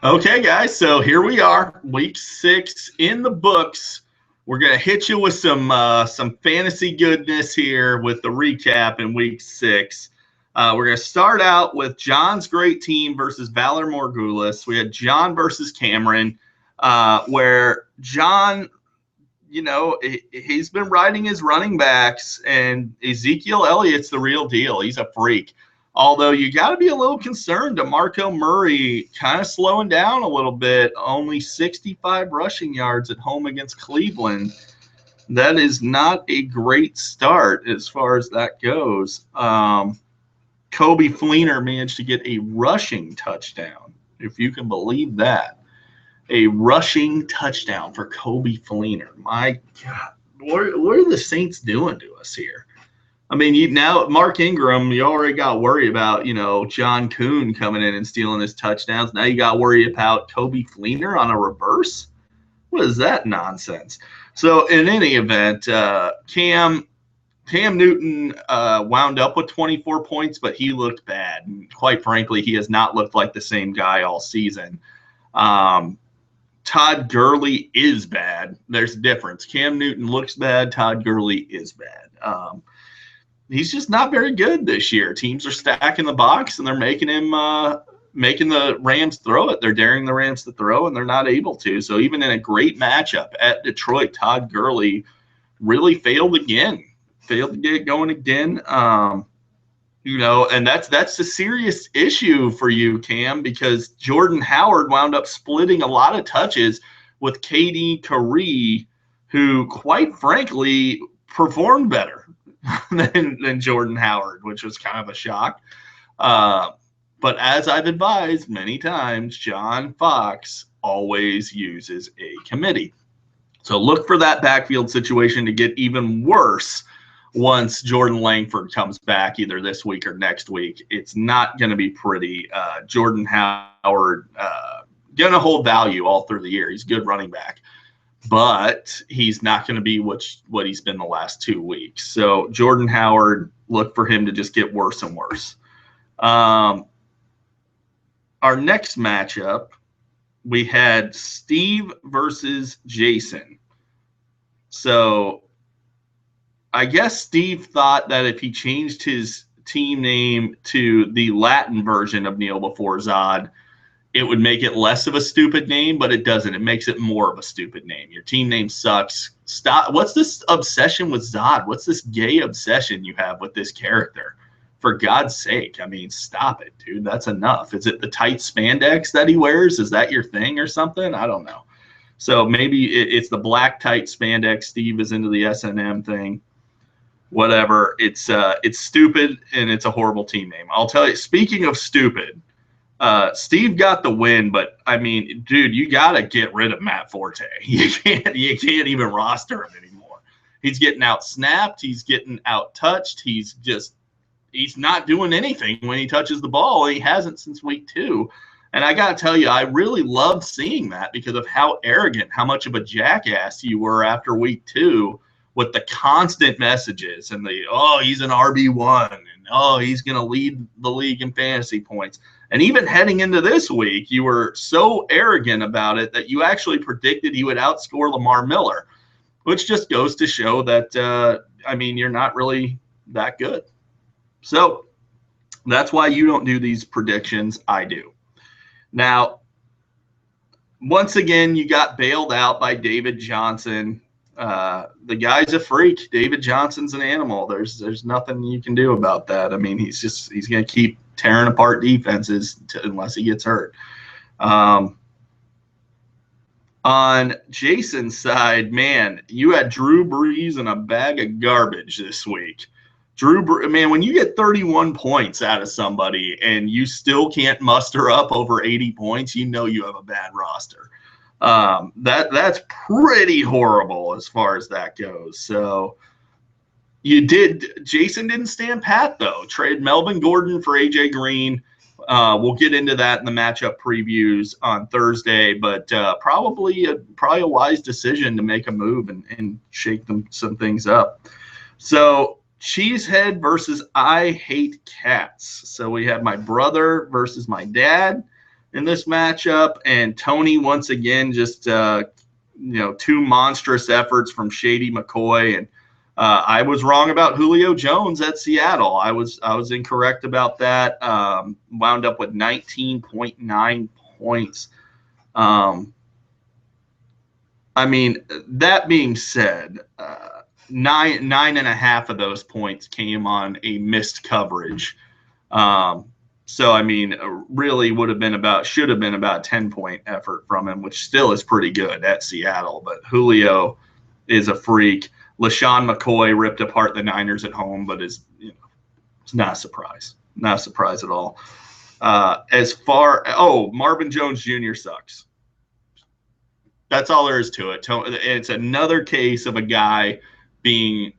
Okay, guys, so here we are, week 6 in the books. We're gonna hit you with some fantasy goodness here with the recap in week 6. We're gonna start out with John's great team versus Valor Morgulis. We had John versus Cameron, where John, he's been riding his running backs, and Ezekiel Elliott's the real deal. He's a freak. Although you got to be a little concerned. DeMarco Murray kind of slowing down a little bit. Only 65 rushing yards at home against Cleveland. That is not a great start as far as that goes. Kobe Fleener managed to get a rushing touchdown, if you can believe that. A rushing touchdown for Kobe Fleener. My God, what are the Saints doing to us here? I mean, now Mark Ingram, you already got worried about, John Kuhn coming in and stealing his touchdowns. Now you got worried about Kobe Fleener on a reverse. What is that nonsense? So in any event, Cam Newton wound up with 24 points, but he looked bad. And quite frankly, he has not looked like the same guy all season. Todd Gurley is bad. There's a difference. Cam Newton looks bad. Todd Gurley is bad. He's just not very good this year. Teams are stacking the box, and they're making the Rams throw it. They're daring the Rams to throw, and they're not able to. So even in a great matchup at Detroit, Todd Gurley really failed to get going again. And that's a serious issue for you, Cam, because Jordan Howard wound up splitting a lot of touches with KD Curry, who, quite frankly, performed better than Jordan Howard, which was kind of a shock. But as I've advised many times, John Fox always uses a committee. So look for that backfield situation to get even worse once Jordan Langford comes back either this week or next week. It's not going to be pretty. Jordan Howard going to hold value all through the year. He's a good running back, but he's not going to be what he's been the last 2 weeks. So Jordan Howard, look for him to just get worse and worse. Our next matchup, we had Steve versus Jason. So I guess Steve thought that if he changed his team name to the Latin version of Kneel Before Zod, it would make it less of a stupid name, but it doesn't. It makes it more of a stupid name. Your team name sucks. Stop. What's this obsession with Zod? What's this gay obsession you have with this character? For God's sake, I mean, stop it, dude. That's enough. Is it the tight spandex that he wears? Is that your thing or something? I don't know. So maybe it's the black tight spandex. Steve is into the S&M thing. Whatever. It's stupid, and it's a horrible team name. I'll tell you, speaking of stupid, Steve got the win, but I mean, dude, you got to get rid of Matt Forte. You can't even roster him anymore. He's getting out snapped. He's getting out touched. He's not doing anything when he touches the ball. He hasn't since week 2. And I got to tell you, I really loved seeing that because of how arrogant, how much of a jackass you were after week 2 with the constant messages and he's an RB1 and he's going to lead the league in fantasy points. And even heading into this week, you were so arrogant about it that you actually predicted he would outscore Lamar Miller, which just goes to show that, you're not really that good. So that's why you don't do these predictions. I do. Now, once again, you got bailed out by David Johnson. The guy's a freak. David Johnson's an animal. There's nothing you can do about that. I mean, he's going to keep tearing apart defenses unless he gets hurt. On Jason's side, man, you had Drew Brees and a bag of garbage this week. When you get 31 points out of somebody and you still can't muster up over 80 points, you know you have a bad roster. That's pretty horrible as far as that goes. So Jason didn't stand pat, though. Trade Melvin Gordon for AJ Green. We'll get into that in the matchup previews on Thursday, but probably a wise decision to make a move and shake some things up. So Cheesehead versus I Hate Cats. So we have my brother versus my dad. in this matchup. And Tony, once again, just, two monstrous efforts from Shady McCoy. And I was wrong about Julio Jones at Seattle. I was incorrect about that. Wound up with 19.9 points. That being said, 9.5 of those points came on a missed coverage. Really should have been about 10-point effort from him, which still is pretty good at Seattle. But Julio is a freak. LaShawn McCoy ripped apart the Niners at home, but it's not a surprise. Not a surprise at all. Marvin Jones Jr. sucks. That's all there is to it. It's another case of a guy being,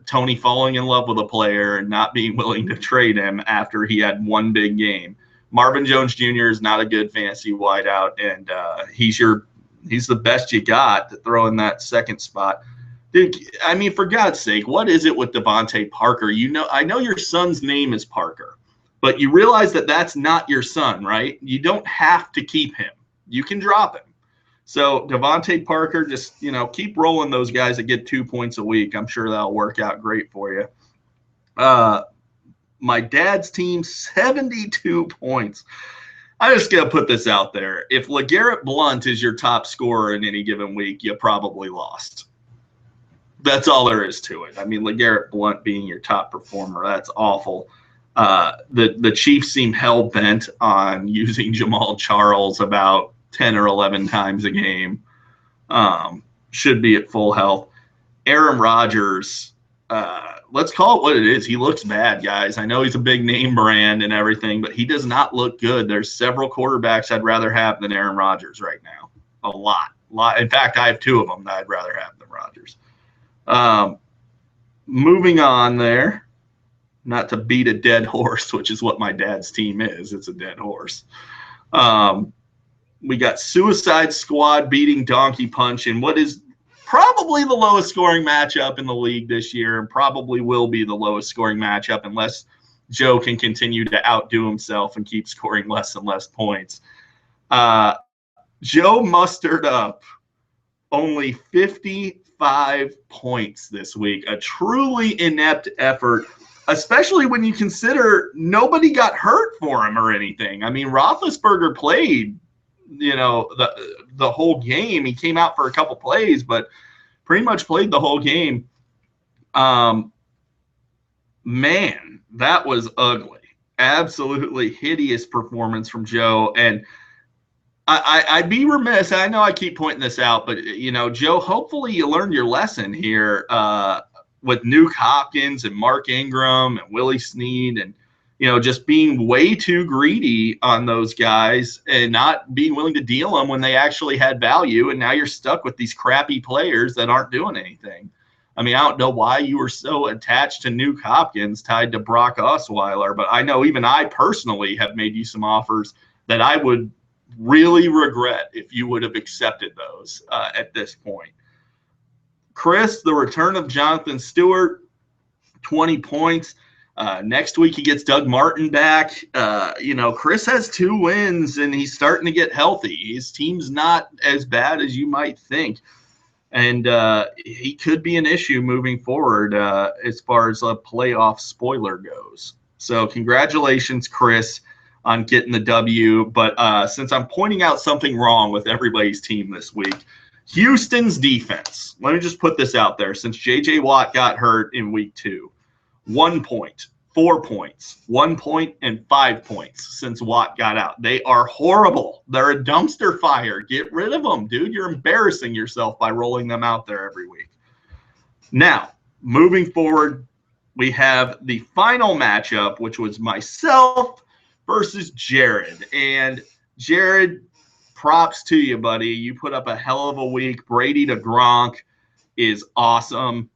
Tony falling in love with a player and not being willing to trade him after he had one big game. Marvin Jones Jr. is not a good fantasy wideout, and he's the best you got to throw in that second spot. Dude, for God's sake, what is it with Devontae Parker? I know your son's name is Parker, but you realize that that's not your son, right? You don't have to keep him. You can drop him. So Devontae Parker, just, keep rolling those guys that get 2 points a week. I'm sure that'll work out great for you. My dad's team, 72 points. I'm just going to put this out there. If LeGarrette Blount is your top scorer in any given week, you probably lost. That's all there is to it. LeGarrette Blount being your top performer, that's awful. The Chiefs seem hell-bent on using Jamal Charles about 10 or 11 times a game. Should be at full health. Aaron Rodgers, let's call it what it is. He looks bad, guys. I know he's a big name brand and everything, but he does not look good. There's several quarterbacks I'd rather have than Aaron Rodgers right now. A lot. In fact, I have two of them that I'd rather have than Rodgers. Moving on there, not to beat a dead horse, which is what my dad's team is. It's a dead horse. We got Suicide Squad beating Donkey Punch in what is probably the lowest scoring matchup in the league this year, and probably will be the lowest scoring matchup unless Joe can continue to outdo himself and keep scoring less and less points. Joe mustered up only 55 points this week, a truly inept effort, especially when you consider nobody got hurt for him or anything. Roethlisberger played the whole game. He came out for a couple plays, but pretty much played the whole game. Man, that was ugly. Absolutely hideous performance from Joe. And I'd be remiss, I know I keep pointing this out, but, Joe, hopefully you learned your lesson here with Nuke Hopkins and Mark Ingram and Willie Snead and, just being way too greedy on those guys and not being willing to deal them when they actually had value. And now you're stuck with these crappy players that aren't doing anything. I don't know why you were so attached to Nuke Hopkins tied to Brock Osweiler, but I know even I personally have made you some offers that I would really regret if you would have accepted those at this point. Chris, the return of Jonathan Stewart, 20 points. Next week he gets Doug Martin back. Chris has 2 wins and he's starting to get healthy. His team's not as bad as you might think. And he could be an issue moving forward as far as a playoff spoiler goes. So congratulations, Chris, on getting the W. But since I'm pointing out something wrong with everybody's team this week, Houston's defense, let me just put this out there. Since J.J. Watt got hurt in week 2, 1 point, 4 points, 1 point, and 5 points since Watt got out. They are horrible. They're a dumpster fire. Get rid of them, dude. You're embarrassing yourself by rolling them out there every week. Now, moving forward, we have the final matchup, which was myself versus Jared. And Jared, props to you, buddy. You put up a hell of a week. Brady to Gronk is awesome.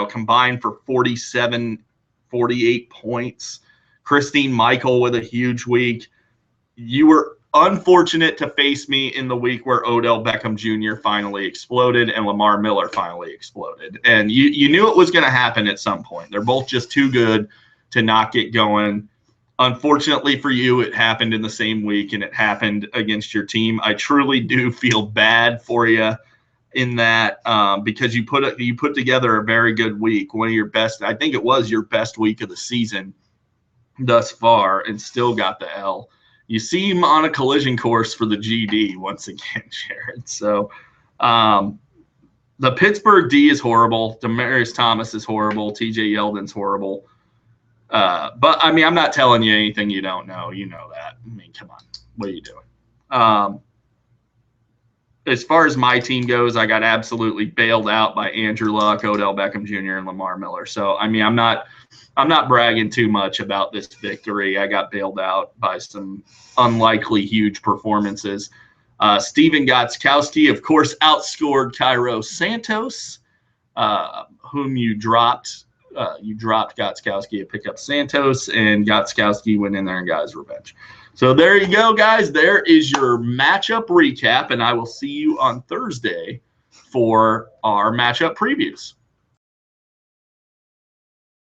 Combined for 47, 48 points. Christine Michael with a huge week. You were unfortunate to face me in the week where Odell Beckham Jr. finally exploded and Lamar Miller finally exploded. And you knew it was going to happen at some point. They're both just too good to not get going. Unfortunately for you, it happened in the same week, and it happened against your team. I truly do feel bad for you in that because you put together a very good week, one of your best. I think it was your best week of the season thus far, and still got the L. You seem on a collision course for the GD once again, Jared. So the Pittsburgh D is horrible. Demaryius Thomas is horrible. TJ Yeldon's horrible. But I mean, I'm not telling you anything you don't know. You know that. I mean, come on. What are you doing? As far as my team goes, I got absolutely bailed out by Andrew Luck, Odell Beckham Jr., and Lamar Miller. So I mean, I'm not bragging too much about this victory. I got bailed out by some unlikely huge performances. Steven Gotskowski, of course, outscored Cairo Santos, whom you dropped. You dropped Gotskowski to pick up Santos, and Gotskowski went in there and got his revenge. So there you go, guys. There is your matchup recap, and I will see you on Thursday for our matchup previews.